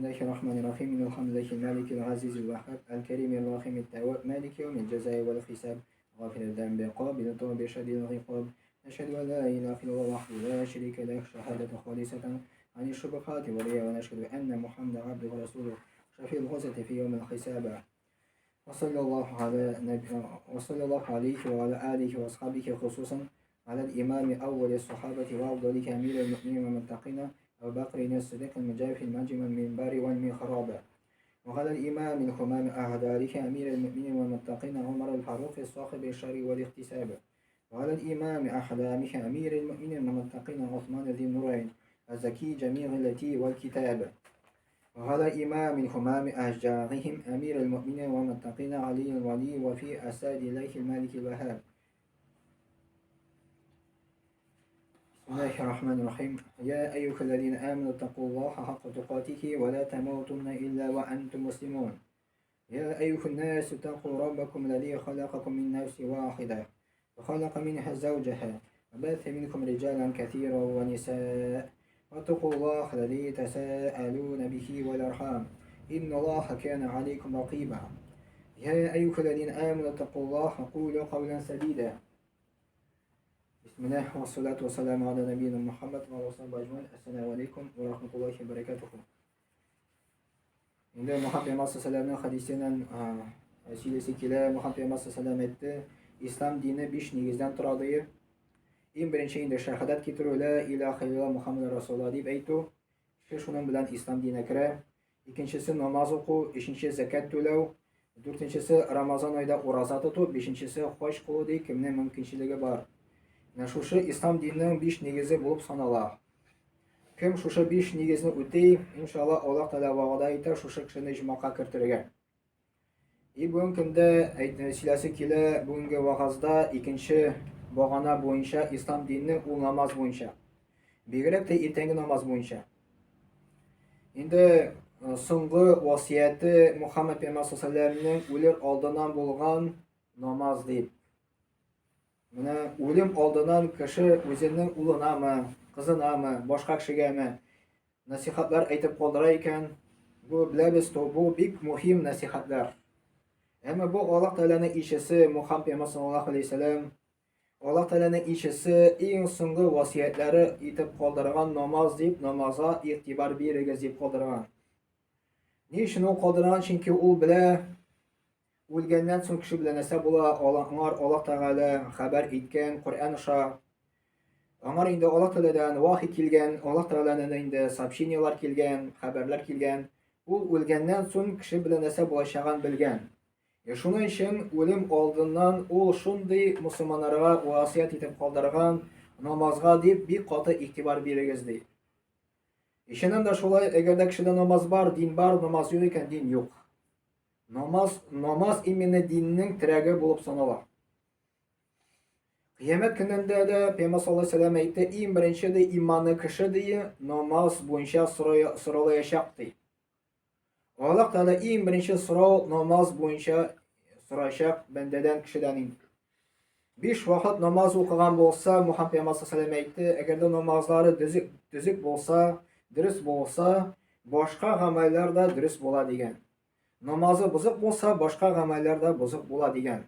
الله الرحمن الرحيم. من الحمد لله المالك العزيز الوهاب الكريم الرحيم التواب مالك يوم الجزاء والحساب غافر الذنب قابل التوب شديد العقاب. أشهد أن لا إله إلا الله وحده لا شريك له شهادة خالصة عن الشبهات والرياء، ونشهد أن محمدا عبده ورسوله شفيع الغزة في يوم الحساب. وصلى الله عليه وعلى آله وأصحابه، خصوصا على الإمام أول الصحابة وأفضل أمير المؤمنين والمتقين أبو بكر الصديق المجاهد في المنجم المنبر والمحراب، وعلى الإمام الهمام ذلك أمير المؤمنين والمتقين عمر الفاروق صاحب الشر والاحتساب، وعلى الإمام أحلامه أمير المؤمنين والمتقين عثمان ذي النورين الزكي جميع التي والكتاب، وعلى إمام الهمام أشجارهم أمير المؤمنين والمتقين علي الولي وفي أساد الله المالك الوهاب. بسم الله الرحمن الرحيم. يا أيها الذين آمنوا اتقوا الله حق تقاته ولا تموتن إلا وأنتم مسلمون. يا أيها الناس اتقوا ربكم الذي خلقكم من نفس واحدة وخلق منها زوجها وبث منكم رجالا كثيرا ونساء، واتقوا الله الذي تساءلون به والأرحام إن الله كان عليكم رقيبا. يا أيها الذين آمنوا اتقوا الله وقولوا قولا سديدا. بسم الله والصلاة والسلام على نبينا محمد وصحبه أجمعين. السلام عليكم ورحمة الله وبركاته. Endi Muhammad Peygamber sallamning hadisidan silsila kelar. Muhammad Peygamber sallam aytdi, islom dini 5 negizdan turadi. Eng birinchi endi shahodat keltiruv, la ilaha illalloh Muhammad rasululloh deb aytdi. Shuning bilan islom diniga kiradi. Ikkinchisi namoz o'qish, uchinchisi zakat to'lav, to'rtinchisi Ramazon oyida ro'za tutib, beshinchisi haj qiluvdi kimning mumkinchiligi bor. Shu islom dinining 5 negizi bo'lib sanaladi. Kim shu 5 negizni o'tay, inshaalloh Alloh taolo va'da aytar, shu kishini ijmoga kirtirgan. Bugungi kunda silasi kelar, bugungi va'zda ikkinchi bag'ona bo'yicha islom dinini u namoz bo'yicha. Begirakda ertangi namoz bo'yicha. Endi so'nggi vasiyati Muhammad Peygamber sallallamning o'lir oldidan bo'lgan namoz deb. Mana o'lim oldidan kishi o'zining ulinami, qizinami, boshqa kishigami nasihatlar aytib qoldirar ekan. Bu bilamiz, bu bek muhim nasihatlar. Ammo bu Alloh taolaning ishisi, Muhammad Peygamber sallallohu alayhi vasallam Alloh taolaning ishisi eng so'nggi vasiyatlari aytib qoldirgan namoz deb, namozga e'tibor berigiz deb qoldirgan. Ne shuni qoldirgan? Chunki u bilan o'lgandan so'ng kishi bilan narsa bo'la, Alloh taolo xabar etgan Qur'on sha. Amar endi Alloh taoladan vahiy kelgan, Alloh taolaning endi сообщениялар kelgan, xabarlar kelgan. U o'lgandan so'ng kishi bilan narsa bo'lishag'an bilgan. Shuning uchun o'lim oldindan u shunday musulmonlarga vasiyat etib qoldirgan namozga deb bir qoti e'tibor berigiz deydi. Ishonanda shulay, agarda kishida namoz bor, din bor, namoz yo'q ekan, din yo'q. Namoz imini dinning tiragi bo'lib sanaladi. Qiyomat kunida da Peygamber sallallohu alayhi vasallam aytdi, eng birinchi iymonni kishi deyi namoz bo'yicha so'ralayashaq deydi. Alloh taolo eng birinchi so'rov namoz bo'yicha so'rashaq bandadan, kishidan. 5 vaqt namoz o'qigan bo'lsa, Muhammad Peygamber sallallohu alayhi vasallam aytdi, agarda namozlari tuzuk bo'lsa, durust bo'lsa, boshqa amallarda durust bo'ladi degan. Namozi buzuq bo'lsa, boshqa amallarda buzuq bo'ladi degan.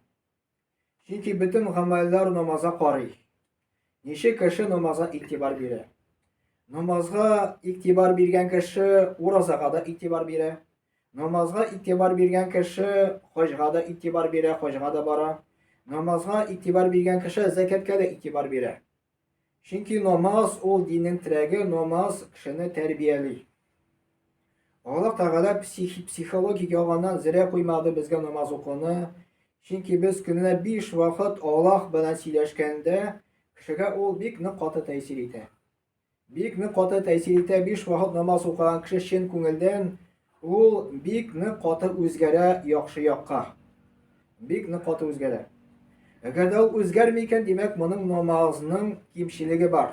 Chunki butun amallar namozga qori. Necha kishi namozga e'tibor beradi? Namozga e'tibor bergan kishi ro'zaga da e'tibor beradi. Namozga e'tibor bergan kishi hajga da e'tibor beradi, hajga da boradi. Namozga e'tibor bergan kishi zakatga da e'tibor beradi. Chunki namoz u dinning tiragi, namoz kishini tarbiyali. Alloh taolo psixologik yo'g'ondan zira qo'ymadi bizga namoz o'qishni. Chunki biz kunida 5 vaqt Alloh bilan silashganda kishiga u bekni qoti ta'sir etadi. Bekni qoti ta'sir etadi. 5 vaqt namoz o'qigan kishi chin ko'ngildan u bekni qoti o'zgara yaxshi yoqqa. Bekni qoti o'zgara. Agarda u o'zgarmaykan, demak buning namozning kamchiligi bor.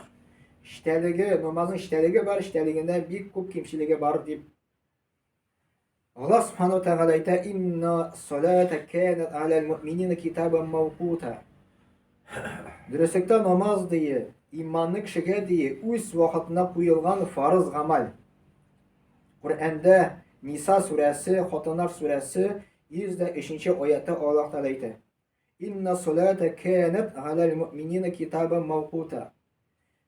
Namozning ishtaligi bor, ishtaligida bek ko'p kamchiligi bor deb Allah subhanahu wa ta'ala aytadi, inna solata kanat alal mu'minina kitaban mawquta. Durustlikda namoz deyi, iymonli kishiga deyi, o'z vaqtida qo'yilgan farz amal. Kur'an'da Nisa suresi, Hatanlar suresi 103. ayette Allah Teala aytadi. İnna salate kânet alel mu'minine kitaben mevkuta.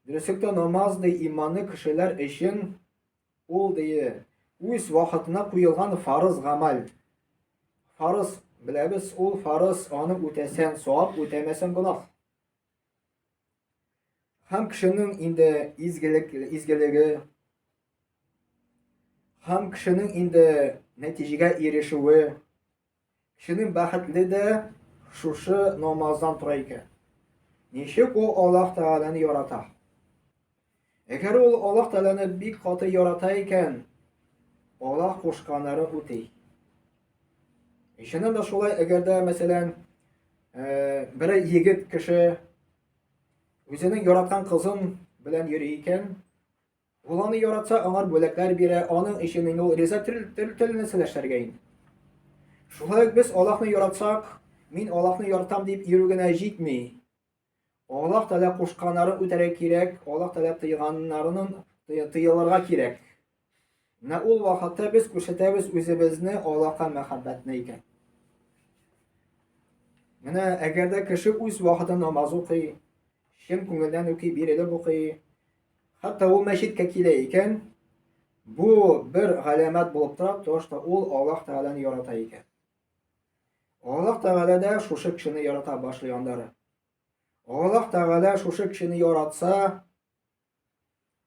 Dürüstlükte namazdı imanlı kişiler için ol diye üç vakitine koyulgan farız gamal. Farız bilemiz ol farız onu ötesen savap ötemesen günah. Hem kişinin inde izgiligi hem kişinin inde neticeye erişivi kişinin baxtli de şuşu namazdan turayken. Neşik o Allah Teala'nı yarata. Eğer o Allah Teala'nı bir katı yaratayken Allah koşkanları ötey. İşinden de şolay eğer de mesela bir yigit kişi özünün yaratkan kızın bilen yürüyken olanı yaratsa onlar bölekler bire onun işinin yol reza türlü sileşlergeyin. Şolay biz Allah'ını yaratsak min Allah'ını yaratam deyip yürügene jitmi. Allah Teala koşkanları öterek kirek, Allah Teala tıyganlarının tıyılırga kirek. Ne ol vakitte biz koşetemiz özümüzni Allah'a mehabbetine iken. Mene eğer de kişi öz vakitte namaz okuy, şim kunguldan okuy, bir edip okuy, hatta o meşit kekile iken, bu bir alamet bulup durup toşta ol Allah Teala'nı yarata iken. Allah Teala da şuşu kişini yarata başlayanları. Allah Teala şuşu kişini yaratsa,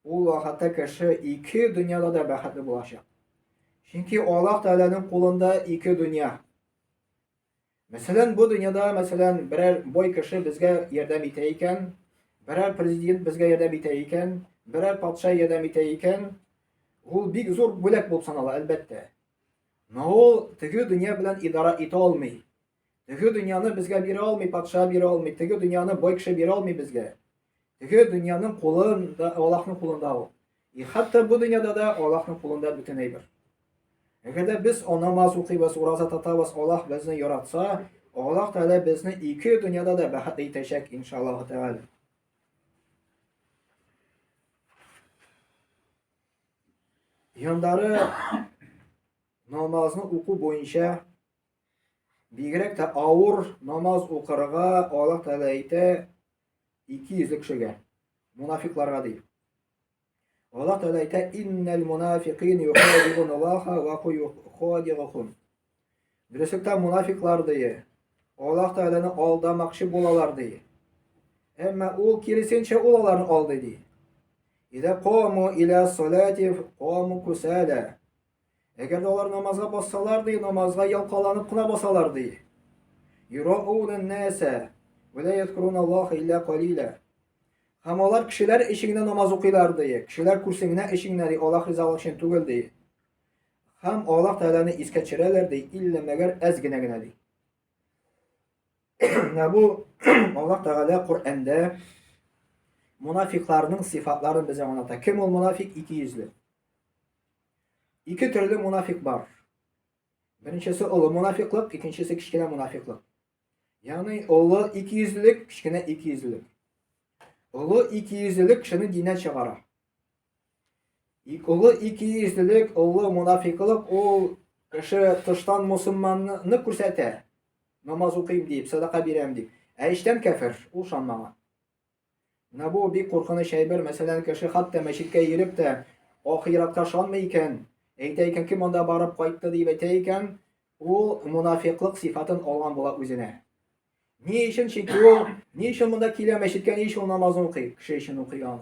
o vakitte kişi iki dünyada da bəxtli bulaşacak. Çünkü Allah Teala'nın kolunda iki dünya. Mesela bu dünyada mesela birer boy kişi bizge yardım eteyken, birer prezident bizge yardım eteyken, birer padişah yardım eteyken, o bir zor bölek bulup sanala elbette. Ne o tügü dünya bilen idara ete olmay. Tügü dünyanı bizge biri olmay, padişah biri olmay, tügü dünyanı boy kişi biri olmay bizge. Tügü dünyanın kolunda, Allah'ın kolunda o. Hatta bu dünyada da Allah'ın kolunda bütün bir. Eğer de biz o namaz okuyuz, orazat atavuz, Allah bizni yaratsa, Allah Teala bizni iki dünyada da bəxtli etecek inşallah Teala. Yanları namazını oku boyunca bigrek de ağır namaz okurga Allah Teala aytı 200 kişiге, munafiklarga değil. Allah Teala aytı innel munafiqin yuhadi'un Allaha ve hu yuhadi'uhum. Dürüstlükte munafiklar diye. Allah Teala'nı aldamakçı bulalar diye. Ama o kirisince olalarını aldı diye. İde qamu ila salati qamu kusala. Eğer de onlar namaza bassalar diye, namaza yalkalanıp kına basalar diye. Yura'unen nase ve la yezkuruna Allah illa qalila. Hem onlar kişiler eşiğine namaz okuylar diye. Kişiler kursine eşiğine diye. Allah rızalık için tugul diye. Hem Allah Teala'nı iske çireler diye. İlle meğer ezgine gine diye. Bu Allah Teala Kur'an'da munafiklarının sıfatlarını bize anlatır. Kim ol münafik? İki yüzlü. İki türlü münafik var. Birincisi olu münafıklık, ikincisi kişkine münafıklık. Yani olu iki yüzlülük, kişkine iki yüzlülük. Olu iki yüzlülük kişinin dine çıkarır. Olu iki yüzlülük, olu münafıklık, o kişi dıştan Müslümanını kurseter. Namaz okuyayım deyip, sadaka vereyim deyip. İşten kafir, o şanmağa. Ne bu bir korkunu şey bir, mesela kişi hatta meşikke girip de ahiratka şanmayken, eyteyken kim onda barıp kayıttı deyip eyteyken, o münafıklık sıfatın olan bula özüne. Niye için? Çünkü o, niye için bunda kile meşikke, niye için namazını okuyup, kişi için okuyanı.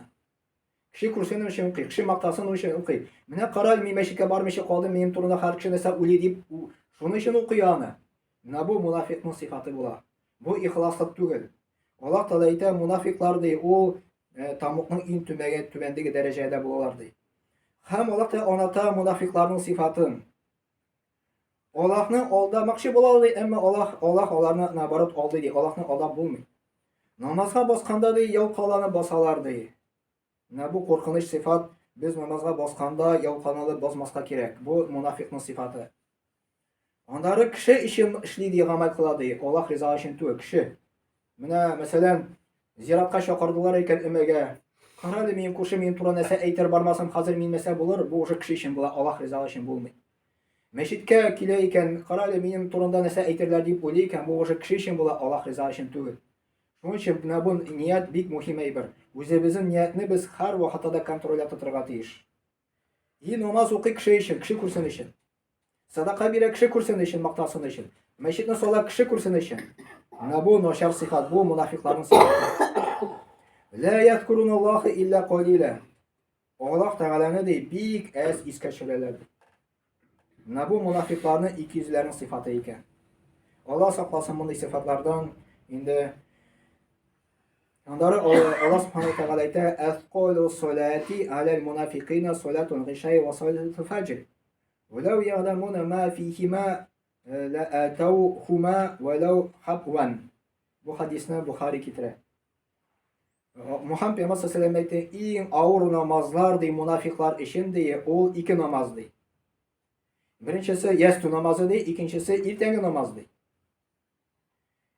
Kişi kursunu için okuyup, kişi maktasını için okuyup. Mine karal mi meşikke bar meşik kaldım, benim turunda her kişi nese uli deyip, şunu için okuyanı. Ne bu münafıkın sıfatı bula. Bu ihlaslık değil. Allah Teala ayta münafıklar diye o tamlıkның en tübendeki derecede bulalar diye. Hem Allah Teala anlata münafıkların sıfatın. Allah'ını aldamakçı bulalar diye ama Allah onlarını nabarat aldı diye. Allah'ını aldap bulmuyor. Namazga baskanda diye yalqalanı basalar diye. Ne bu korkunç sıfat biz namazga baskanda yalqanalı basmaska gerek. Bu münafıkın sıfatı. Onları kişi işin işleydiği amal kıladı. Allah rıza için tüy kişi. Mesela ziyaratga çakırdılar iken ömege. Qarali men күрше мен тура нәрсә әйтер бармасам, хәзер мин нәрсә булыр, бу уже кеше өчен була, Аллаһ ризалыгы өчен булмый. Мәчеткә килә икән, қарали минем турымда нәрсә әйтерләр дип уйлый икән, бу уже кеше өчен була, Аллаһ ризалыгы өчен түгел. Шуның өчен менә бу ният бик мөһим әйбер. Үзебезнең ниятне без һәр вакытта контрольдә тотарга тиеш. И намаз укый кеше өчен, кеше күрсен өчен. Садака бирә кеше күрсен өчен, мактасын өчен. Мәчетне сала кеше күрсен өчен. Менә бу начар сыйфат, бу мунафикларның сыйфаты. Ла язкуруналлаха илля калила. Аллаһ Тәгаләне ди бик әз искә төшерәләр. Менә бу мунафикларның икейүзләрнең сыйфаты икән. Аллаһ сакласын мондый сыйфатлардан. Инде Андары Аллаһ Субханаһу ва Тәгалә әйтә: "Асқалу салати алал мунафиқина салатул гишай ва салатул фаҗр. Валау я'ламуна ма фихима ла атауһума валау хабван." Бу хадисны Бухари китерә. Мухаммад пәйгамбәр саллаллаһу алейһи ва сәллям әйтә: "Иң авыр намазлар ди мунафиклар өчен ди, ул ике намаз ди. Беренчесе ясту намазы ди, икенчесе иртәнге намаз ди."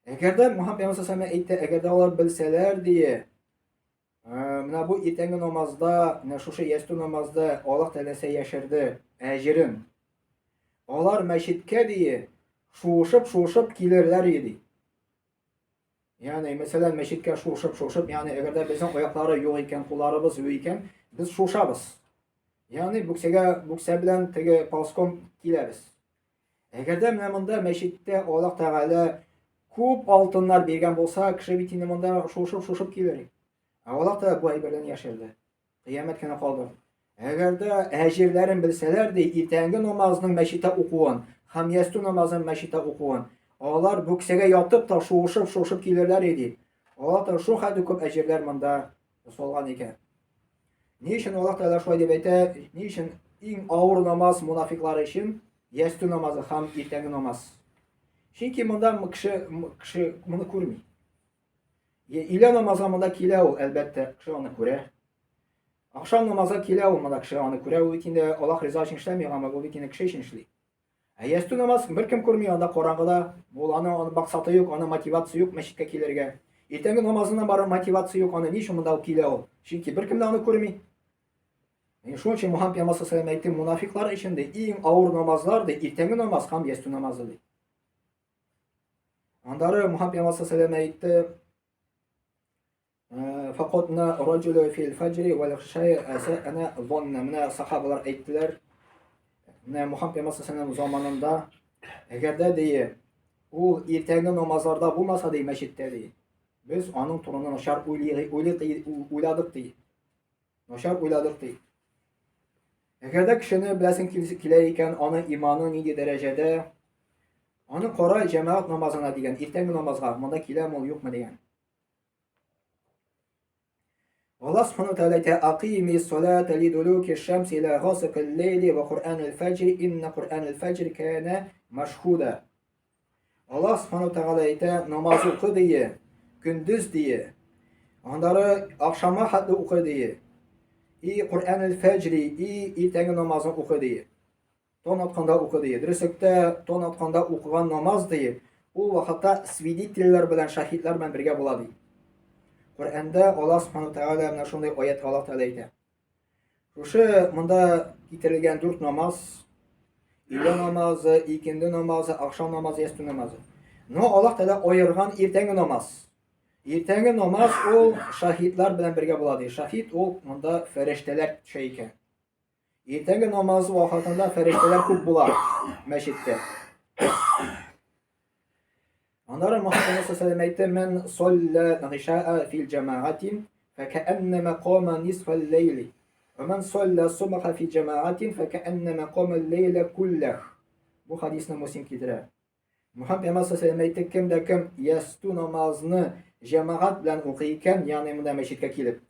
Әгәр дә Мухаммад пәйгамбәр саллаллаһу алейһи ва сәллям әйтә, әгәр дә алар белсәләр ди, менә бу иртәнге намазда, менә шушы ясту намазда Аллаһ Тәгалә яшерде әҗрен. Алар мәчеткә ди шуышып килерләр иде. Ягъни, мәсәлән, мәчеткә шуышып, ягъни әгәр дә безнең аяклары юк икән, кулларыбыз юк икән, без шушабыз. Ягъни бүксә белән теге ползком киләбез. Әгәр дә менә монда мәчеттә Аллаһ Тәгалә күп алтыннар биргән булса, кеше бит инде монда шушып килер. Аллаһ Тәгалә бу әйбердән яшерде. Кыямәт көне калды. Әгәр дә әҗирләрен белсәләр ди, иртәнге намазның мәчеттә укуын, һәм ясту намазын мәчеттә укуын, алар бүксәгә ятып та шушып килерләр иде. Аллаһ Тәгалә шул хәтле күп әҗирләр монда салган икән. Ни өчен Аллаһ Тәгалә шулай дип әйтә? Ни өчен иң авыр намаз мунафиклар өчен ясту намазы һәм иртәнге намаз? Чөнки монда кеше моны күрми. Илә намазы монда килә ул, әлбәттә, кеше аны күрә. Акшам намазы килә ул, монда кеше аны күрә. Ул бит инде Аллаһ риза өчен эшләми, әмма ул бит инде кеше өчен эшли. Ясту намаз беркем күрми, анда караңгыда, ул аны максаты юк, аны мотивация юк мәчеткә килергә. Иртәнге намазына бары мотивация юк, аны ни өчен монда килә ул? Чөнки беркем дә аны күрми. Шуның өчен Мухаммад пәйгамбәр саллаллаһу алейһи ва сәллям әйтте, мунафиклар өчен дә иң авыр намазлар ди иртәнге намаз һәм ясту намазы ди. Андары Мухаммад пәйгамбәр саллаллаһу алейһи ва сәллям әйтте: "Фақатна раҗулу фил фаҗри вал гишай асана занна." Менә сахабалар әйттеләр. Менә Мухаммад пәйгамбәр саллаллаһу алейһи ва сәллям заманында әгәр дә ди ул иртәнге намазларда булмаса ди мәчеттә ди, без аның турында начар уйладык ди. Начар уйладык ди. Әгәр дә кешене беләсең килә икән, аның иманы нинди дәрәҗәдә, аны кара җәмәгать намазына дигән, иртәнге намазга, монда киләме ул юкмы дигән. Аллаһ Субханаһу ва Тәгалә әйтә: "Акими ссалата лидулуки шамси ила гасақил лейли ва Qur'анил фаҗри инна Qur'анил фаҗри кана машһуда." Аллаһ Субханаһу ва Тәгалә әйтә: намаз укы дие, көндез дие, андары акшамга хәтле укы дие. И Qur'анил фаҗри, и иртәнге намазын укы дие. Тон атканда укы дие. Дөреслекдә тон атканда укыган намаз дие, ул вакытта свидетельләр белән, шаһидлар белән бергә була ди. Qur'анда Аллаһ Субханаһу ва Тәгалә менә шундый аят Аллаһ Тәгалә әйтә. Шушы монда китерелгән 4 намаз, илә намазы, икенде намазы, акшам намазы, ясту намазы. Но Аллаһ Тәгалә аерган иртәнге намаз. Иртәнге намаз ул шаһидлар белән бергә була ди. Шаһид ул монда фәрештәләр төшә икән. Иртәнге намаз вакытында фәрештәләр күп була мәчеттә. Аннары Мухаммад саллаллаһу алейһи ва сәллям әйтте: "Мен салла гиша'a фил җама'атин фака'аннама қама нисфал лейли, ва мен салла субха фи җама'атин фака'аннама қама лейла куллах." Бу хадисны Муслим китерә. Мухаммад саллаллаһу алейһи ва сәллям әйтте: "Кем дә кем ясту намазны җәмәгать белән укый икән, ягъни монда мәчеткә килеп,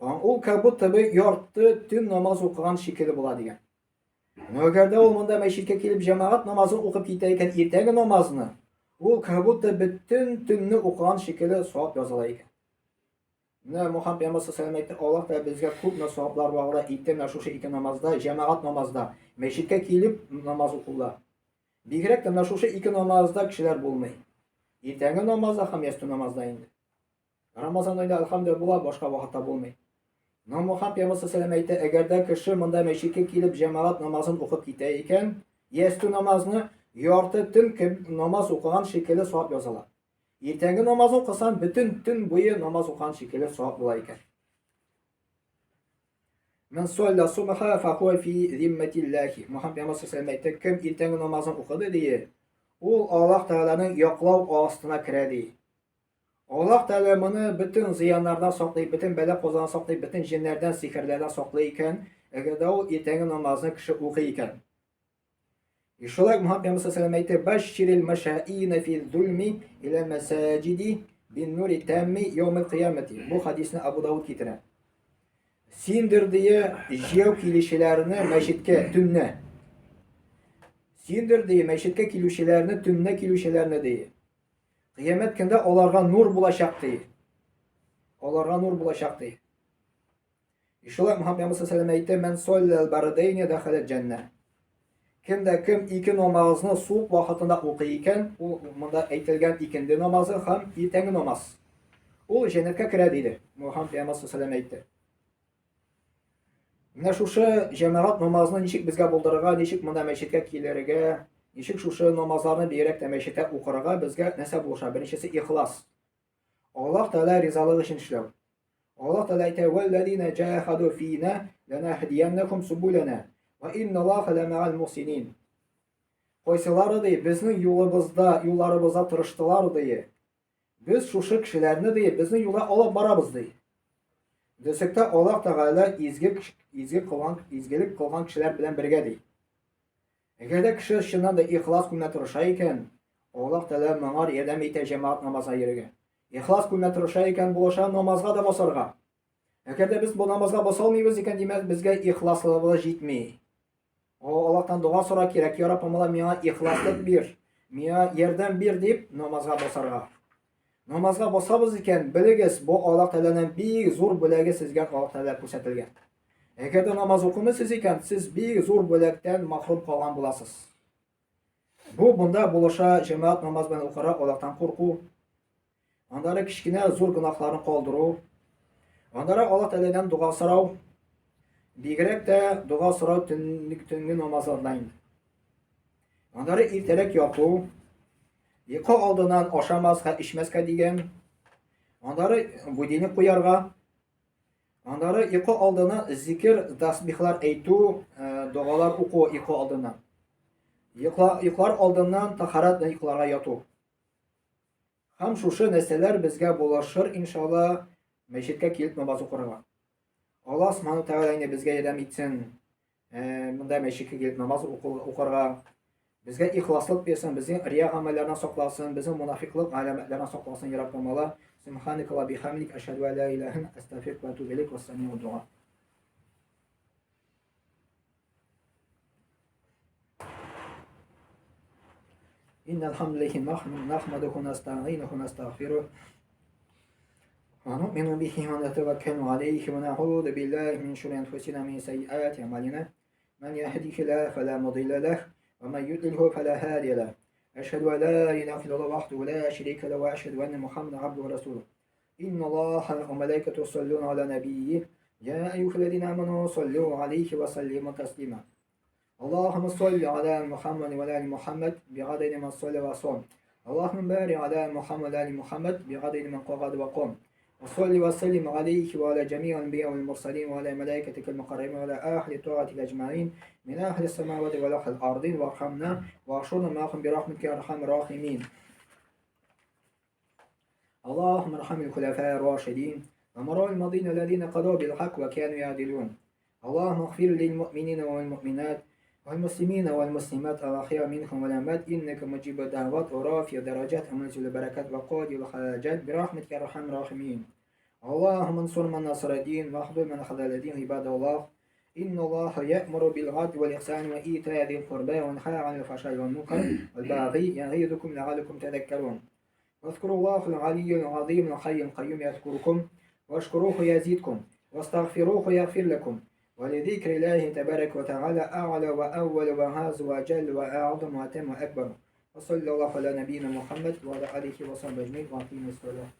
ул кабутта бер ярты төн намаз укыган шикелле була" дигән. Әгәр дә ул монда мәчеткә килеп җәмәгать намазын укып китә икән, иртәнге намазны, ул кабутта бөтен төнне укыган шикелле савап языла икән. Менә Мухаммад пәйгамбәр саллаллаһу алейһи ва сәллям Аллаһ та безгә күпме саваплар вәгъдә итте менә шушы ике намазда, җәмәгать намазда, мәчеткә килеп намаз укыла. Бигрәк тә менә шушы ике намазда кешеләр булмый. Иртәнге намазда һәм ясту намазда инде. Ramazan ayında elhamdülillah başka vakitte bulmayın. Muhammed Peygamber sallallahu aleyhi ve sellem eğer kişi mında meşrike kilip cemaat namazını okup giteyken yestu namazını yortu tün namaz okuyan şekilde sevap yazılar. Ertengi namaz okusan bütün tün boyu namaz okuyan şekilde sevap bulayken. Men solla subha fehuve fi zimmetillahi. Muhammed Peygamber sallallahu aleyhi ve sellem kim ertengi namazını okudu diye o Allah Teala'nın yoklav astına kiredi. Allah Teala bunu bütün ziyanlardan saklayıp, bütün bela kozan saklayıp, bütün cinlerden, sihirlerden saklayırken, eğer de o ertengi namazını kişi okuyken. Şolak Muhammed Peygamber sallallahu aleyhi ve sellem Beşşiril meşâîne fil zulmi ile mesâcidi bin nuri temmi yevmel kıyameti. Bu hadisini Abu Davud getiren. Sindirdiği jev kilişilerini meşitke tünne. Sindirdiği meşitke kilişilerini tünne kilişilerini değil. Kıyamet günde onlarga nur bulaşak değil. Onlarga nur bulaşak değil. Şolak Muhammed Peygamber sallallahu aleyhi ve sellem men sollel baradeyni dehalet cennet. Kim iki namazını soğuk vaxtında okuyurken, o bunda aytilgan ikindi namazı ham ertangi namaz. O cennetga kiradi. Muhammed Peygamber sallallahu aleyhi ve sellem aytdi. Mana şuşa cemaat namazını nechik bizga buldirga, nechik bunda masjidga keliriga, nechik şuşa namazlarni berib masjidda o'qirga bizga nasib bo'lsa. Birinchisi ixlos. Alloh taolo rizolig'i uchun ishlaw. Alloh taolo aytadi: "Vallazina jahadu fina lanahdiyannakum subulana va innalloha lama'al muhsinin." Qo'ysalar deydi, bizning yo'llarimizda tirishdilar deydi. Biz şuşa kishilarni deydi, bizning yo'lga olib boramiz deydi. Desakda Alloh taolo izgilik qilgan kishilar bilan birga deydi. Agarda kishi shundan da ixlos qilmay turishar ekan, Alloh taolo menga yordam etadi jamoat namoziga yeriga. Ixlos qilmay turishar ekan, bo'lsa namozga da bosarga. Agarda biz bu namozga bosa olmaymiz ekan, demak bizga ixlosligimiz yetmaydi. Allohdan duo so'ra kerak, ya Rabbim, menga ixloslik ber, menga yordam ber deb namozga bosarga. Namozga bosamiz ekan, biligiz, bu Alloh taolaning bek zo'r bo'lagi sizga Alloh taolo ko'rsatilgan. Agarda namoz o'qimaysiz ekan, siz bek zo'r bo'lakdan mahrum qolgan bo'lasiz. Bu bunda bo'lisha jamoat namoz bilan o'qira, Allohdan qo'rquv. Andara kichkina zo'r gunohlarni qoldiruv. Andara Alloh taoladan duo so'rav. Bigrakda duo so'rav tungi namozlardan. Andara ertalab yotuv. Yiqo oldidan oshamasga, ichmasga degan. Andara budini qo'yarga. Andara yiqo oldidan zikr, tasbihlar aytuv, duolar o'qu yiqo oldidan. Yiqlar oldidan tahorat yiqlarga yotuv. Ham shusha narsalar bizga bo'lishir inshaalloh masjidga kelib namoz o'qirga. Alloh subhanahu va taolo bizga yordam etsin. Bunda masjidga kelib namoz o'qirga. Bizga ixloslik bersin, bizning riyo amallardan saqlasin, bizning munofiqlik alomatlaridan saqlasin, ya Rabbim Alloh. Subhanaka va bihamdik ashhadu an la ilaha illa anta astaghfiruka va atubu ilayk. Vassalamu duo. Innal hamdalillahi nahmaduhu wa nasta'inuhu wa nastaghfiruh. Wa nu'minu bihi wa natawakkalu alayhi wa na'udhu billahi min shururi anfusina min sayyiati a'malina. Man yahdihillahu fala mudilla lahu ومن يضلله فلا هادي له. أشهد أن لا إله إلا الله وحده لا شريك له وأشهد أن محمدا عبده ورسوله. إن الله وملائكته يصلون على نبيه يا أيها الذين آمنوا صلوا عليه وسلموا تسليما. اللهم صل على محمد وعلى آل محمد بعدد من صلى وصام. اللهم بارك على محمد وعلى آل محمد بعدد من قعد وقام. وصل وسلم عليه وعلى جميع الأنبياء والمرسلين وعلى ملائكتك المقربين وعلى أهل طاعتك أجمعين من أهل السماوات والأرض وارحمنا واحشرنا معهم برحمتك يا أرحم الراحمين. اللهم ارحم الخلفاء الراشدين ومراء الماضين الذين قضوا بالحق وكانوا يعدلون. اللهم اغفر للمؤمنين والمؤمنات والمسلمين والمسلمات الأحياء منهم والأموات إنك مجيب الدعوات ورافع درجات ومنزل البركات وقاضي الحاجات برحمتك يا أرحم الراحمين. اللهم انصر من نصر الدين واخذل من خذل الدين عباد الله. إن الله يأمر بالعدل والإحسان وإيتاء ذي القربى وينهى عن الفحشاء والمنكر والبغي يعظكم لعلكم تذكرون. واذكروا الله العلي العظيم الحي القيوم يذكركم واشكروه يزيدكم واستغفروه يغفر لكم. ولذكر الله تبارك وتعالى أعلى وأول وأعز وأجل وأعظم وأتم وأكبر. وصلى الله على نبينا محمد وعلى آله وصحبه أجمعين وأقيموا الصلاة.